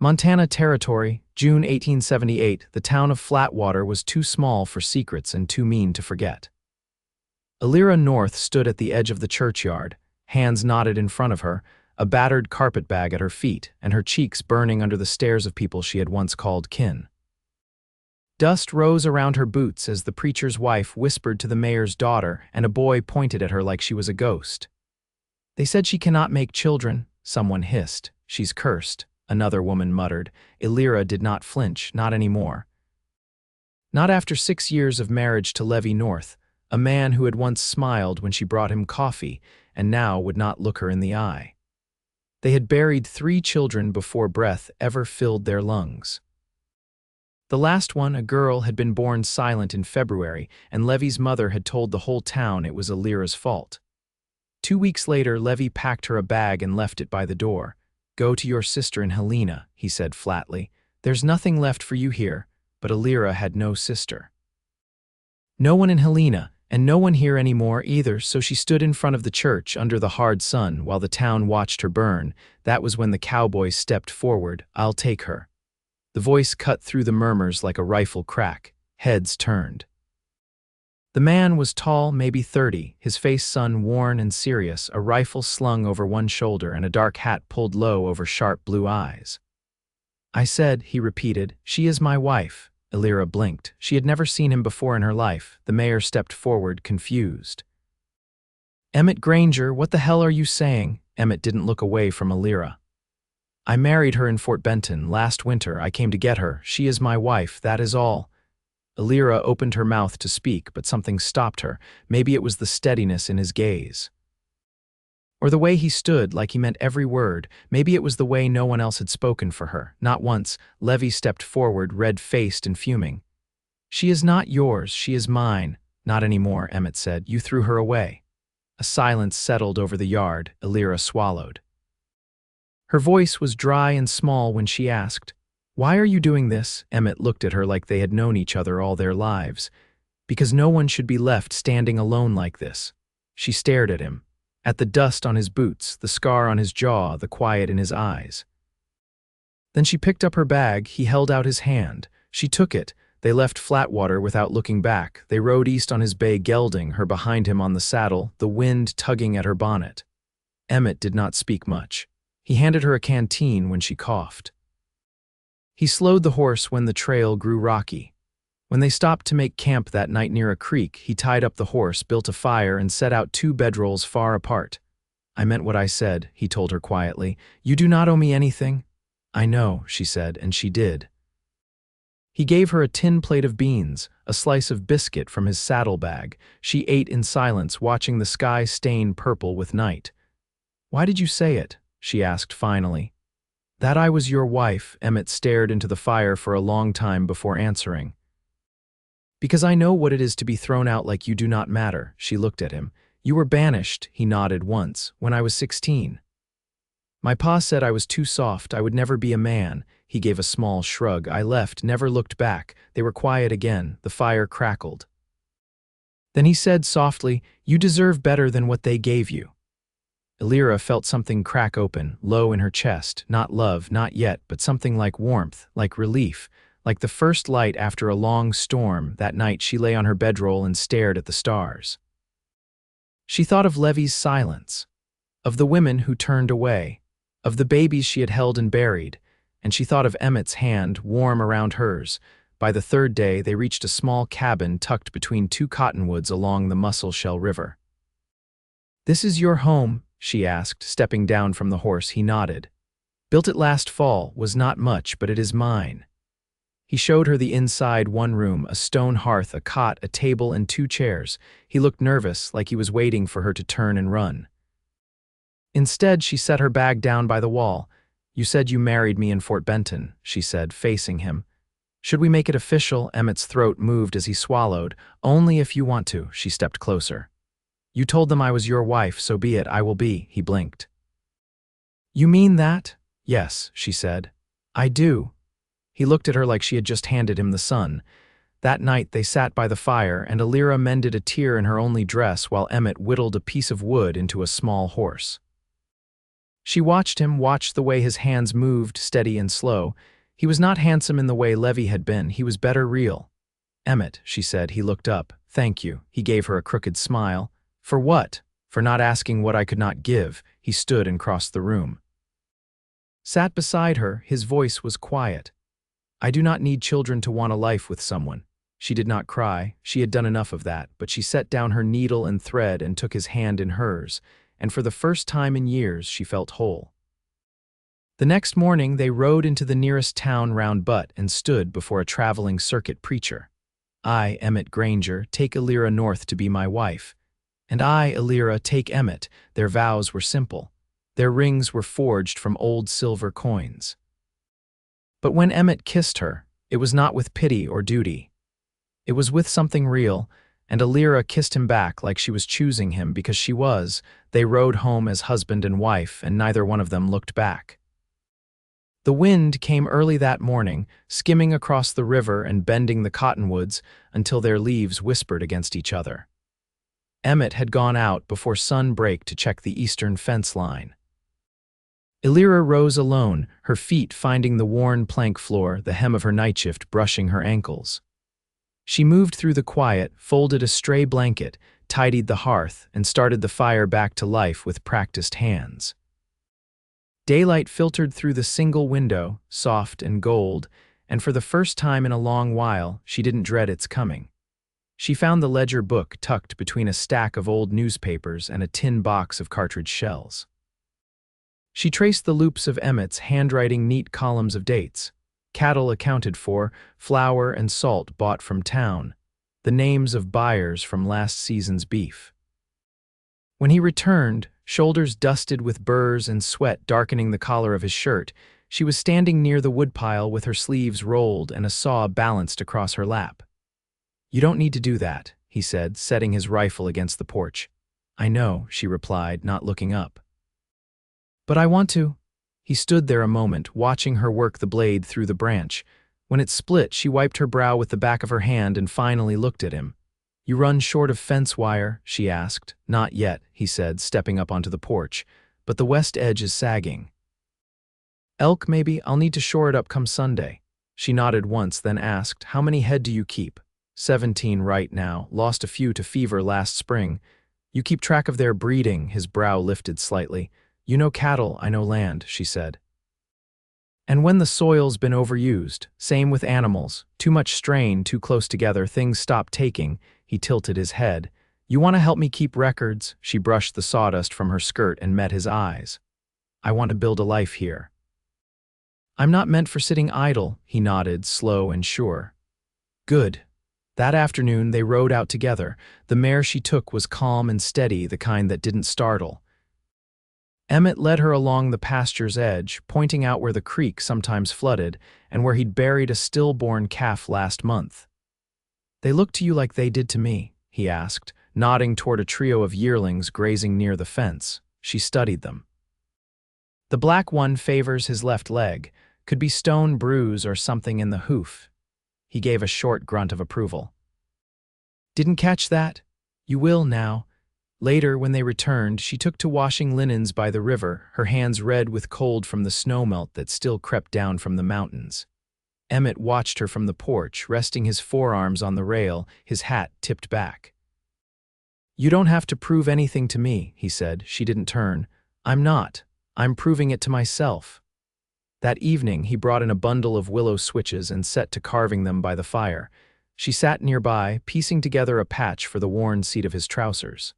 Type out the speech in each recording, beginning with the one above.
Montana Territory, June 1878. The town of Flatwater was too small for secrets and too mean to forget. Elira North stood at the edge of the churchyard, hands knotted in front of her, a battered carpetbag at her feet, and her cheeks burning under the stares of people she had once called kin. Dust rose around her boots as the preacher's wife whispered to the mayor's daughter, and a boy pointed at her like she was a ghost. "They said she cannot make children," someone hissed. "She's cursed," another woman muttered. Elira did not flinch, not anymore. Not after 6 years of marriage to Levy North, a man who had once smiled when she brought him coffee and now would not look her in the eye. They had buried 3 children before breath ever filled their lungs. The last one, a girl, had been born silent in February, and Levy's mother had told the whole town it was Elira's fault. 2 weeks later, Levy packed her a bag and left it by the door. "Go to your sister in Helena," he said flatly. "There's nothing left for you here," but Elira had no sister. No one in Helena, and no one here anymore either, so she stood in front of the church under the hard sun while the town watched her burn. That was when the cowboy stepped forward. "I'll take her." The voice cut through the murmurs like a rifle crack. Heads turned. The man was tall, maybe 30, his face sun-worn and serious, a rifle slung over one shoulder and a dark hat pulled low over sharp blue eyes. "I said," he repeated, "she is my wife." Elira blinked. She had never seen him before in her life. The mayor stepped forward, confused. "Emmett Granger, what the hell are you saying?" Emmett didn't look away from Elira. "I married her in Fort Benton. Last winter I came to get her. She is my wife, that is all." Elira opened her mouth to speak, but something stopped her. Maybe it was the steadiness in his gaze. Or the way he stood, like he meant every word. Maybe it was the way no one else had spoken for her. Not once. Levy stepped forward, red-faced and fuming. "She is not yours, she is mine." "Not anymore," Emmett said. "You threw her away." A silence settled over the yard. Elira swallowed. Her voice was dry and small when she asked, "Why are you doing this?" Emmett looked at her like they had known each other all their lives. "Because no one should be left standing alone like this." She stared at him, at the dust on his boots, the scar on his jaw, the quiet in his eyes. Then she picked up her bag. He held out his hand. She took it. They left Flatwater without looking back. They rode east on his bay gelding, her behind him on the saddle, the wind tugging at her bonnet. Emmett did not speak much. He handed her a canteen when she coughed. He slowed the horse when the trail grew rocky. When they stopped to make camp that night near a creek, he tied up the horse, built a fire, and set out 2 bedrolls far apart. "I meant what I said," he told her quietly. "You do not owe me anything." "I know," she said, and she did. He gave her a tin plate of beans, a slice of biscuit from his saddlebag. She ate in silence, watching the sky stain purple with night. "Why did you say it?" she asked finally. "That I was your wife." Emmett stared into the fire for a long time before answering. "Because I know what it is to be thrown out like you do not matter." She looked at him. "You were banished," he nodded once, "when I was 16. My pa said I was too soft, I would never be a man." He gave a small shrug. "I left, never looked back." They were quiet again. The fire crackled. Then he said softly, "You deserve better than what they gave you." Elira felt something crack open, low in her chest. Not love, not yet, but something like warmth, like relief, like the first light after a long storm. That night she lay on her bedroll and stared at the stars. She thought of Levy's silence, of the women who turned away, of the babies she had held and buried, and she thought of Emmett's hand, warm around hers. By the 3rd day, they reached a small cabin tucked between 2 cottonwoods along the Musselshell River. "This is your home?" she asked, stepping down from the horse. He nodded. "Built it last fall, was not much, but it is mine." He showed her the inside, one room, a stone hearth, a cot, a table, and 2 chairs. He looked nervous, like he was waiting for her to turn and run. Instead, she set her bag down by the wall. "You said you married me in Fort Benton," she said, facing him. "Should we make it official?" Emmett's throat moved as he swallowed. "Only if you want to." She stepped closer. "You told them I was your wife, so be it, I will be." He blinked. "You mean that?" "Yes," she said. "I do." He looked at her like she had just handed him the sun. That night they sat by the fire, and Elira mended a tear in her only dress while Emmett whittled a piece of wood into a small horse. She watched the way his hands moved, steady and slow. He was not handsome in the way Levy had been, he was better real. Emmett, she said. He looked up. Thank you. He gave her a crooked smile. For what? For not asking what I could not give. He stood and crossed the room. Sat beside her, his voice was quiet. I do not need children to want a life with someone. She did not cry, she had done enough of that, but she set down her needle and thread and took his hand in hers, and for the first time in years she felt whole. The next morning they rode into the nearest town round Butt and stood before a traveling circuit preacher. I, Emmett Granger, take Elira North to be my wife. And I, Elira, take Emmett. Their vows were simple. Their rings were forged from old silver coins. But when Emmett kissed her, it was not with pity or duty. It was with something real, and Elira kissed him back like she was choosing him because she was. They rode home as husband and wife, and neither one of them looked back. The wind came early that morning, skimming across the river and bending the cottonwoods until their leaves whispered against each other. Emmett had gone out before sunbreak to check the eastern fence line. Elira rose alone, her feet finding the worn plank floor, the hem of her nightshift brushing her ankles. She moved through the quiet, folded a stray blanket, tidied the hearth, and started the fire back to life with practiced hands. Daylight filtered through the single window, soft and gold, and for the first time in a long while, she didn't dread its coming. She found the ledger book tucked between a stack of old newspapers and a tin box of cartridge shells. She traced the loops of Emmett's handwriting neat columns of dates, cattle accounted for, flour and salt bought from town, the names of buyers from last season's beef. When he returned, shoulders dusted with burrs and sweat darkening the collar of his shirt, she was standing near the woodpile with her sleeves rolled and a saw balanced across her lap. You don't need to do that, he said, setting his rifle against the porch. I know, she replied, not looking up. But I want to. He stood there a moment, watching her work the blade through the branch. When it split, she wiped her brow with the back of her hand and finally looked at him. You run short of fence wire, she asked. Not yet, he said, stepping up onto the porch, but the west edge is sagging. Elk, maybe. I'll need to shore it up come Sunday. She nodded once, then asked, how many head do you keep? 17 right now, lost a few to fever last spring. You keep track of their breeding, his brow lifted slightly. You know cattle, I know land, she said. And when the soil's been overused, same with animals, too much strain, too close together, things stop taking. He tilted his head. You want to help me keep records? She brushed the sawdust from her skirt and met his eyes. I want to build a life here. I'm not meant for sitting idle, he nodded, slow and sure. Good. That afternoon they rode out together. The mare she took was calm and steady, the kind that didn't startle. Emmett led her along the pasture's edge, pointing out where the creek sometimes flooded and where he'd buried a stillborn calf last month. They look to you like they did to me, he asked, nodding toward a trio of yearlings grazing near the fence. She studied them. The black one favors his left leg, could be stone bruise or something in the hoof. He gave a short grunt of approval. Didn't catch that? You will now. Later, when they returned, she took to washing linens by the river, her hands red with cold from the snowmelt that still crept down from the mountains. Emmett watched her from the porch, resting his forearms on the rail, his hat tipped back. You don't have to prove anything to me, he said. She didn't turn. I'm not. I'm proving it to myself. That evening, he brought in a bundle of willow switches and set to carving them by the fire. She sat nearby, piecing together a patch for the worn seat of his trousers.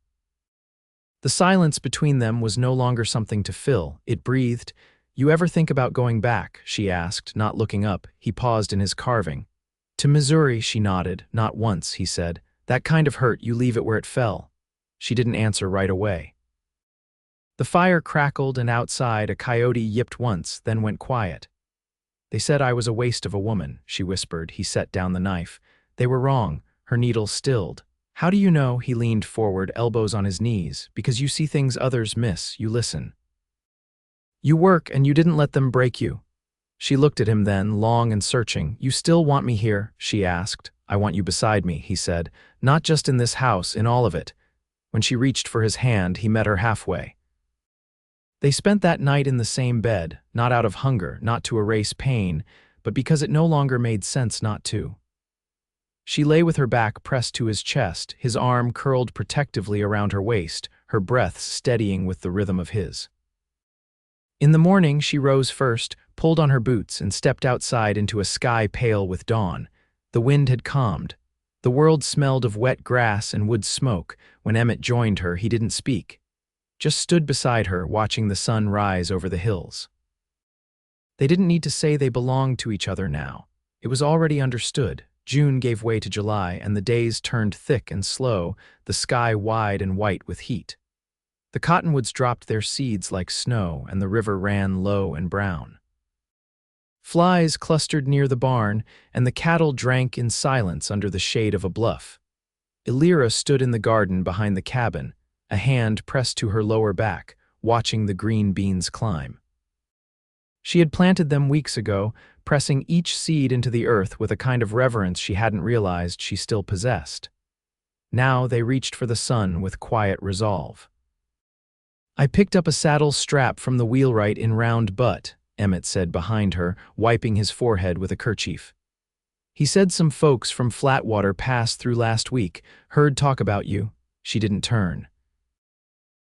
The silence between them was no longer something to fill. It breathed. You ever think about going back? She asked, not looking up. He paused in his carving. To Missouri, she nodded. Not once, he said. That kind of hurt, you leave it where it fell. She didn't answer right away. The fire crackled, and outside a coyote yipped once, then went quiet. They said I was a waste of a woman, she whispered. He set down the knife. They were wrong. Her needle stilled. How do you know? He leaned forward, elbows on his knees. Because you see things others miss. You listen. You work, and you didn't let them break you. She looked at him then, long and searching. You still want me here? She asked. I want you beside me, he said. Not just in this house, in all of it. When she reached for his hand, he met her halfway. They spent that night in the same bed, not out of hunger, not to erase pain, but because it no longer made sense not to. She lay with her back pressed to his chest, his arm curled protectively around her waist, her breath steadying with the rhythm of his. In the morning, she rose first, pulled on her boots, and stepped outside into a sky pale with dawn. The wind had calmed. The world smelled of wet grass and wood smoke. When Emmett joined her, he didn't speak, just stood beside her, watching the sun rise over the hills. They didn't need to say they belonged to each other now. It was already understood. June gave way to July, and the days turned thick and slow, the sky wide and white with heat. The cottonwoods dropped their seeds like snow, and the river ran low and brown. Flies clustered near the barn, and the cattle drank in silence under the shade of a bluff. Elira stood in the garden behind the cabin, a hand pressed to her lower back, watching the green beans climb. She had planted them weeks ago, pressing each seed into the earth with a kind of reverence she hadn't realized she still possessed. Now they reached for the sun with quiet resolve. "I picked up a saddle strap from the wheelwright in Round Butte," Emmett said behind her, wiping his forehead with a kerchief. "He said some folks from Flatwater passed through last week, heard talk about you." She didn't turn.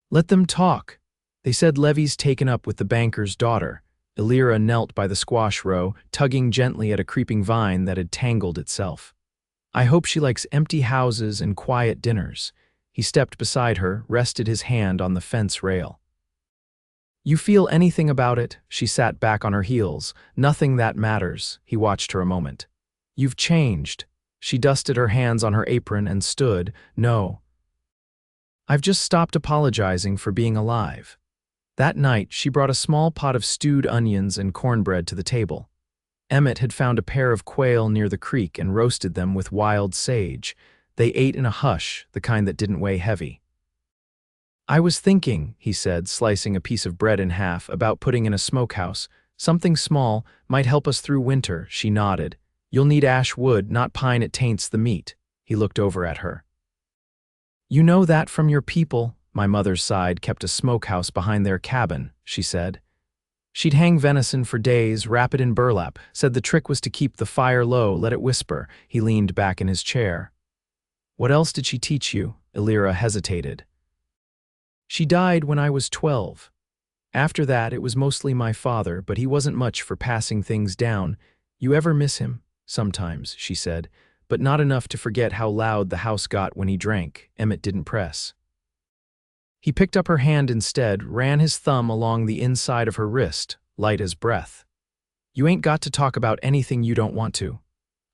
"Let them talk. They said Levy's taken up with the banker's daughter." Elira knelt by the squash row, tugging gently at a creeping vine that had tangled itself. "I hope she likes empty houses and quiet dinners." He stepped beside her, rested his hand on the fence rail. "You feel anything about it?" She sat back on her heels. "Nothing that matters." He watched her a moment. "You've changed." She dusted her hands on her apron and stood. "No. I've just stopped apologizing for being alive." That night, she brought a small pot of stewed onions and cornbread to the table. Emmett had found a pair of quail near the creek and roasted them with wild sage. They ate in a hush, the kind that didn't weigh heavy. "I was thinking," he said, slicing a piece of bread in half, "about putting in a smokehouse. Something small might help us through winter." She nodded. "You'll need ash wood, not pine, it taints the meat." He looked over at her. "You know that from your people." "My mother's side kept a smokehouse behind their cabin," she said. "She'd hang venison for days, wrap it in burlap, said the trick was to keep the fire low, let it whisper." He leaned back in his chair. "What else did she teach you?" Elira hesitated. "She died when I was 12. After that, it was mostly my father, but he wasn't much for passing things down. You ever miss him?" "Sometimes," she said, "but not enough to forget how loud the house got when he drank." Emmett didn't press. He picked up her hand instead, ran his thumb along the inside of her wrist, light as breath. "You ain't got to talk about anything you don't want to."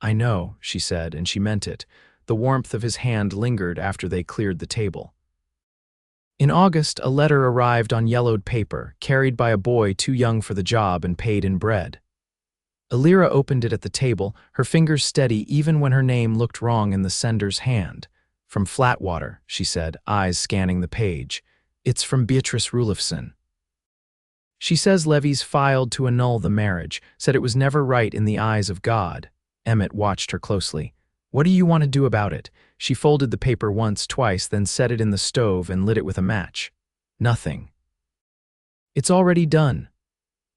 "I know," she said, and she meant it. The warmth of his hand lingered after they cleared the table. In August, a letter arrived on yellowed paper, carried by a boy too young for the job and paid in bread. Elira opened it at the table, her fingers steady even when her name looked wrong in the sender's hand. "From Flatwater," she said, eyes scanning the page. "It's from Beatrice Rulifson. She says Levy's filed to annul the marriage, said it was never right in the eyes of God." Emmett watched her closely. "What do you want to do about it?" She folded the paper once, twice, then set it in the stove and lit it with a match. "Nothing. It's already done."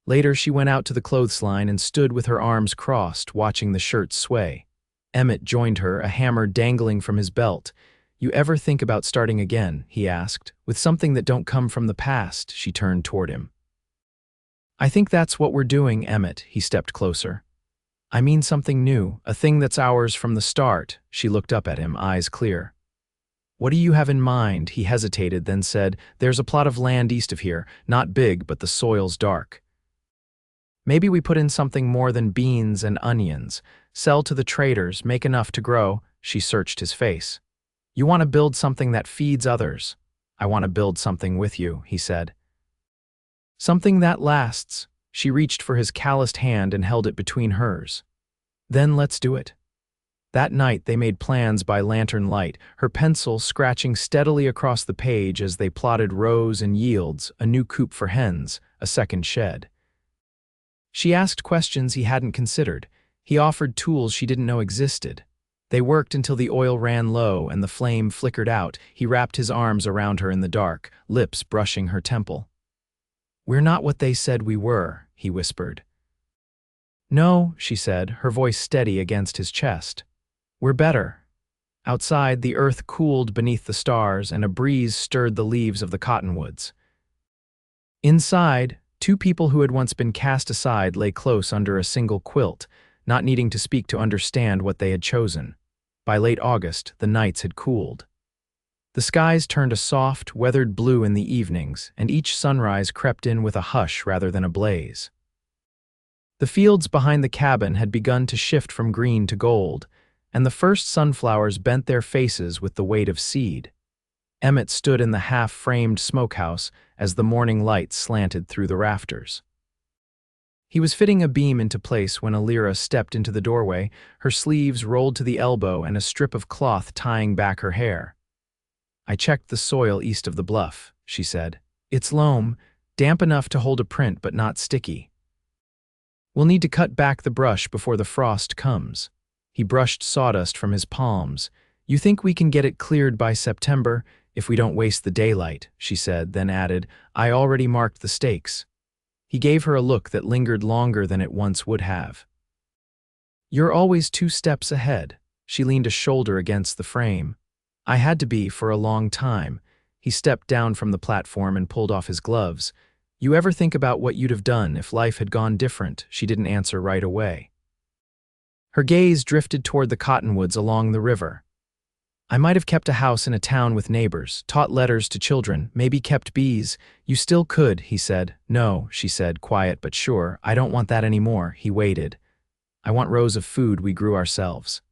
Later, she went out to the clothesline and stood with her arms crossed, watching the shirts sway. Emmett joined her, a hammer dangling from his belt. "You ever think about starting again?" he asked. "With something that don't come from the past?" She turned toward him. "I think that's what we're doing, Emmett." He stepped closer. "I mean something new, a thing that's ours from the start." She looked up at him, eyes clear. "What do you have in mind?" He hesitated, then said, "There's a plot of land east of here, not big, but the soil's dark. Maybe we put in something more than beans and onions. Sell to the traders, make enough to grow." She searched his face. "You want to build something that feeds others." "I want to build something with you," he said. "Something that lasts." She reached for his calloused hand and held it between hers. "Then let's do it." That night they made plans by lantern light, her pencil scratching steadily across the page as they plotted rows and yields, a new coop for hens, a second shed. She asked questions he hadn't considered. He offered tools she didn't know existed. They worked until the oil ran low and the flame flickered out. He wrapped his arms around her in the dark, lips brushing her temple. "We're not what they said we were," he whispered. "No," she said, her voice steady against his chest. "We're better." Outside, the earth cooled beneath the stars, and a breeze stirred the leaves of the cottonwoods. Inside, two people who had once been cast aside lay close under a single quilt, not needing to speak to understand what they had chosen. By late August, the nights had cooled. The skies turned a soft, weathered blue in the evenings, and each sunrise crept in with a hush rather than a blaze. The fields behind the cabin had begun to shift from green to gold, and the first sunflowers bent their faces with the weight of seed. Emmett stood in the half-framed smokehouse as the morning light slanted through the rafters. He was fitting a beam into place when Elira stepped into the doorway, her sleeves rolled to the elbow and a strip of cloth tying back her hair. "I checked the soil east of the bluff," she said. "It's loam, damp enough to hold a print but not sticky. We'll need to cut back the brush before the frost comes." He brushed sawdust from his palms. "You think we can get it cleared by September, if we don't waste the daylight," she said, then added, "I already marked the stakes." He gave her a look that lingered longer than it once would have. "You're always 2 steps ahead." She leaned a shoulder against the frame. "I had to be for a long time." He stepped down from the platform and pulled off his gloves. "You ever think about what you'd have done if life had gone different?" She didn't answer right away. Her gaze drifted toward the cottonwoods along the river. "I might have kept a house in a town with neighbors, taught letters to children, maybe kept bees." "You still could," he said. "No," she said, quiet but sure, "I don't want that anymore." He waited. "I want rows of food we grew ourselves.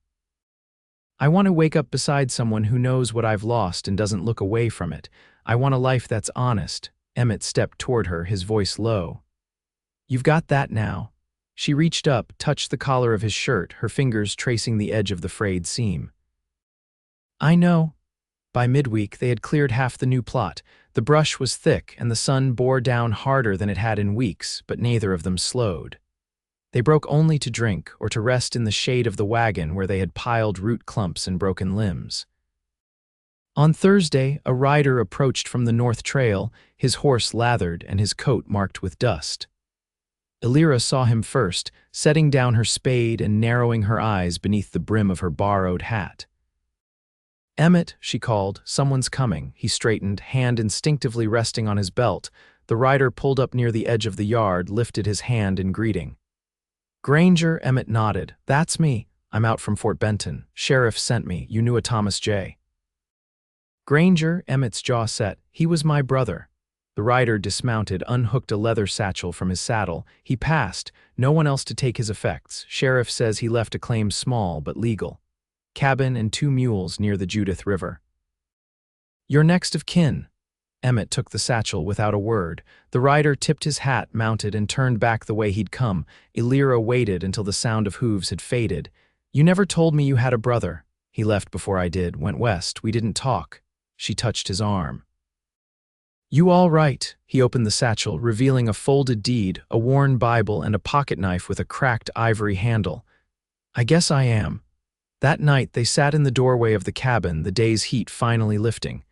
I want to wake up beside someone who knows what I've lost and doesn't look away from it. I want a life that's honest." Emmett stepped toward her, his voice low. "You've got that now." She reached up, touched the collar of his shirt, her fingers tracing the edge of the frayed seam. "I know." By midweek, they had cleared half the new plot. The brush was thick, and the sun bore down harder than it had in weeks, but neither of them slowed. They broke only to drink or to rest in the shade of the wagon where they had piled root clumps and broken limbs. On Thursday, a rider approached from the North Trail, his horse lathered and his coat marked with dust. Elira saw him first, setting down her spade and narrowing her eyes beneath the brim of her borrowed hat. "Emmett," she called, "someone's coming." He straightened, hand instinctively resting on his belt. The rider pulled up near the edge of the yard, lifted his hand in greeting. "Granger," Emmett nodded. "That's me. I'm out from Fort Benton. Sheriff sent me. You knew a Thomas J." "Granger," Emmett's jaw set. "He was my brother." The rider dismounted, unhooked a leather satchel from his saddle. He passed, no one else to take his effects. "Sheriff says he left a claim small but legal. Cabin and 2 mules near the Judith River." "You're next of kin." Emmett took the satchel without a word. The rider tipped his hat, mounted, and turned back the way he'd come. Elira waited until the sound of hooves had faded. "You never told me you had a brother." "He left before I did, went west. We didn't talk." She touched his arm. "You all right?" He opened the satchel, revealing a folded deed, a worn Bible, and a pocket knife with a cracked ivory handle. "I guess I am." That night, they sat in the doorway of the cabin, the day's heat finally lifting.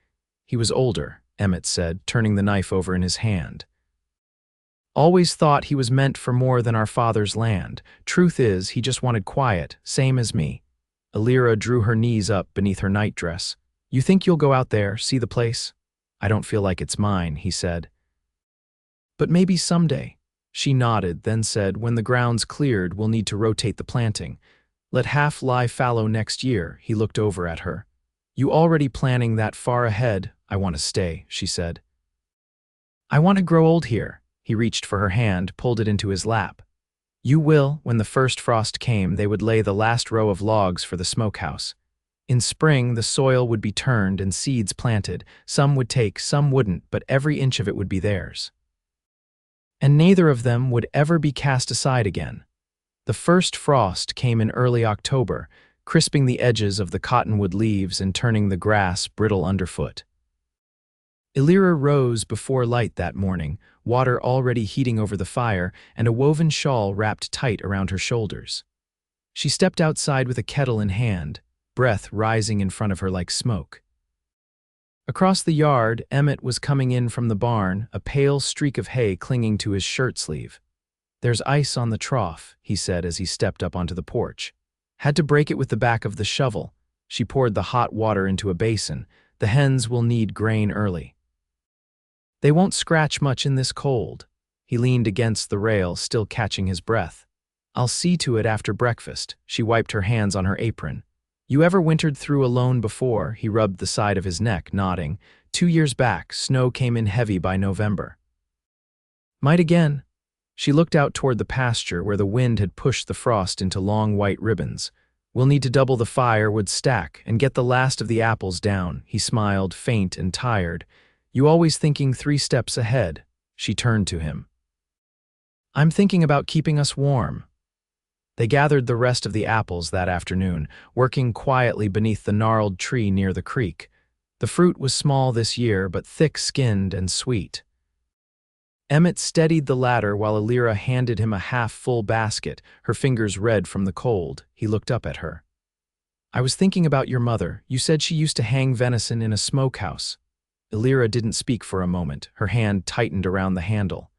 "He was older," Emmett said, turning the knife over in his hand. "Always thought he was meant for more than our father's land. Truth is, he just wanted quiet, same as me." Elira drew her knees up beneath her nightdress. "You think you'll go out there, see the place?" "I don't feel like it's mine," he said. "But maybe someday." She nodded, then said, "When the ground's cleared, we'll need to rotate the planting. Let half lie fallow next year." He looked over at her. "You already planning that far ahead?" "I want to stay," she said. "I want to grow old here." He reached for her hand, pulled it into his lap. "You will." When the first frost came, they would lay the last row of logs for the smokehouse. In spring, the soil would be turned and seeds planted. Some would take, some wouldn't, but every inch of it would be theirs. And neither of them would ever be cast aside again. The first frost came in early October, crisping the edges of the cottonwood leaves and turning the grass brittle underfoot. Elira rose before light that morning, water already heating over the fire and a woven shawl wrapped tight around her shoulders. She stepped outside with a kettle in hand, breath rising in front of her like smoke. Across the yard, Emmett was coming in from the barn, a pale streak of hay clinging to his shirt sleeve. "There's ice on the trough," he said as he stepped up onto the porch. "Had to break it with the back of the shovel." She poured the hot water into a basin. "The hens will need grain early. They won't scratch much in this cold." He leaned against the rail, still catching his breath. "I'll see to it after breakfast." She wiped her hands on her apron. "You ever wintered through alone before?" He rubbed the side of his neck, nodding. "2 years back, snow came in heavy by November." "Might again." She looked out toward the pasture where the wind had pushed the frost into long white ribbons. "We'll need to double the firewood stack and get the last of the apples down." He smiled, faint and tired. "You always thinking 3 steps ahead." She turned to him. "I'm thinking about keeping us warm." They gathered the rest of the apples that afternoon, working quietly beneath the gnarled tree near the creek. The fruit was small this year, but thick-skinned and sweet. Emmett steadied the ladder while Elira handed him a half-full basket, her fingers red from the cold. He looked up at her. "I was thinking about your mother. You said she used to hang venison in a smokehouse." Elira didn't speak for a moment. Her hand tightened around the handle.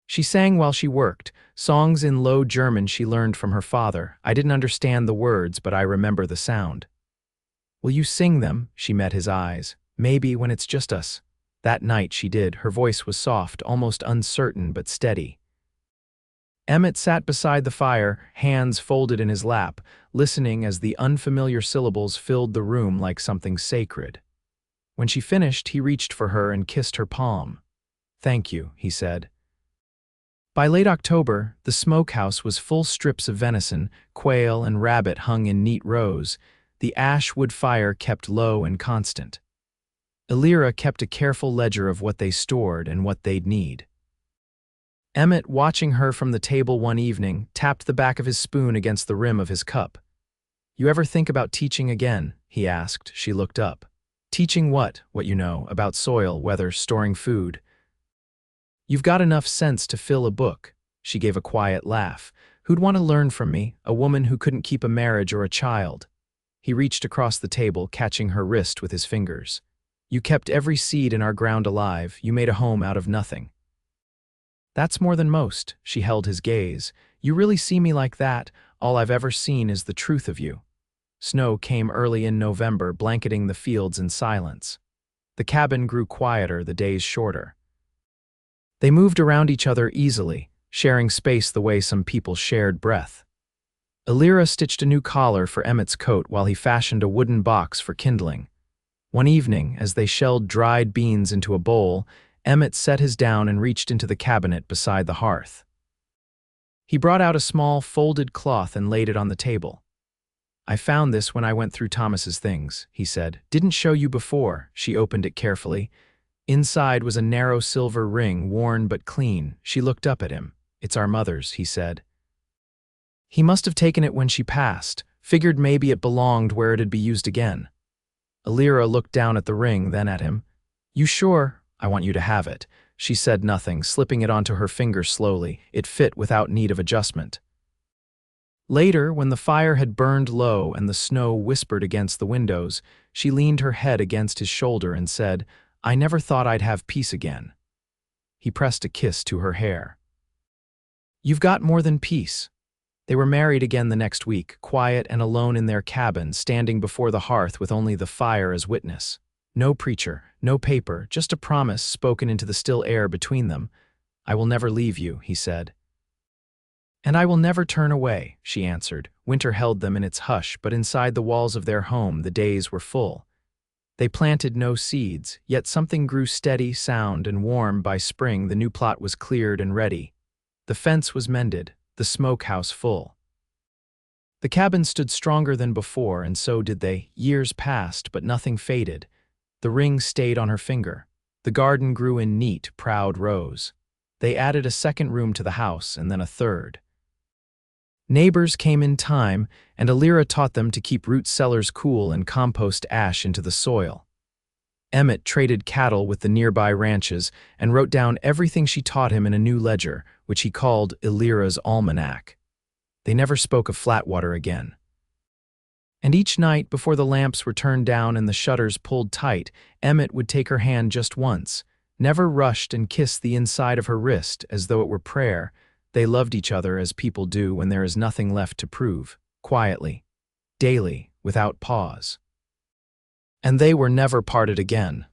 "She sang while she worked, songs in Low German she learned from her father. I didn't understand the words, but I remember the sound." "Will you sing them?" She met his eyes. "Maybe when it's just us." That night she did. Her voice was soft, almost uncertain, but steady. Emmett sat beside the fire, hands folded in his lap, listening as the unfamiliar syllables filled the room like something sacred. When she finished, he reached for her and kissed her palm. "Thank you," he said. By late October, the smokehouse was full strips of venison, quail and rabbit hung in neat rows. The ash wood fire kept low and constant. Elira kept a careful ledger of what they stored and what they'd need. Emmett, watching her from the table one evening, tapped the back of his spoon against the rim of his cup. "You ever think about teaching again?" he asked. She looked up. "Teaching what? What you know, about soil, weather, storing food." "You've got enough sense to fill a book." She gave a quiet laugh. "Who'd want to learn from me, a woman who couldn't keep a marriage or a child?" He reached across the table, catching her wrist with his fingers. "You kept every seed in our ground alive. You made a home out of nothing." "That's more than most." She held his gaze. "You really see me like that? All I've ever seen is the truth of you." Snow came early in November, blanketing the fields in silence. The cabin grew quieter, the days shorter. They moved around each other easily, sharing space the way some people shared breath. Elira stitched a new collar for Emmett's coat while he fashioned a wooden box for kindling. One evening, as they shelled dried beans into a bowl, Emmett set his down and reached into the cabinet beside the hearth. He brought out a small, folded cloth and laid it on the table. "I found this when I went through Thomas's things," he said. "Didn't show you before." She opened it carefully. Inside was a narrow silver ring, worn but clean. She looked up at him. "It's our mother's," he said. He must have taken it when she passed, figured maybe it belonged where it'd be used again. Elira looked down at the ring, then at him. "You sure?" "I want you to have it." She said nothing, slipping it onto her finger slowly. It fit without need of adjustment. Later, when the fire had burned low and the snow whispered against the windows, she leaned her head against his shoulder and said, "I never thought I'd have peace again." He pressed a kiss to her hair. "You've got more than peace." They were married again the next week, quiet and alone in their cabin, standing before the hearth with only the fire as witness. No preacher, no paper, just a promise spoken into the still air between them. "I will never leave you," he said. "And I will never turn away," she answered. Winter held them in its hush, but inside the walls of their home the days were full. They planted no seeds, yet something grew steady, sound, and warm. By spring the new plot was cleared and ready. The fence was mended, the smokehouse full. The cabin stood stronger than before, and so did they. Years passed, but nothing faded. The ring stayed on her finger. The garden grew in neat, proud rows. They added a second room to the house, and then a third. Neighbors came in time, and Elira taught them to keep root cellars cool and compost ash into the soil. Emmett traded cattle with the nearby ranches and wrote down everything she taught him in a new ledger, which he called Elira's Almanac. They never spoke of Flatwater again. And each night, before the lamps were turned down and the shutters pulled tight, Emmett would take her hand just once, never rushed, and kiss the inside of her wrist as though it were prayer. They loved each other as people do when there is nothing left to prove, quietly, daily, without pause. And they were never parted again.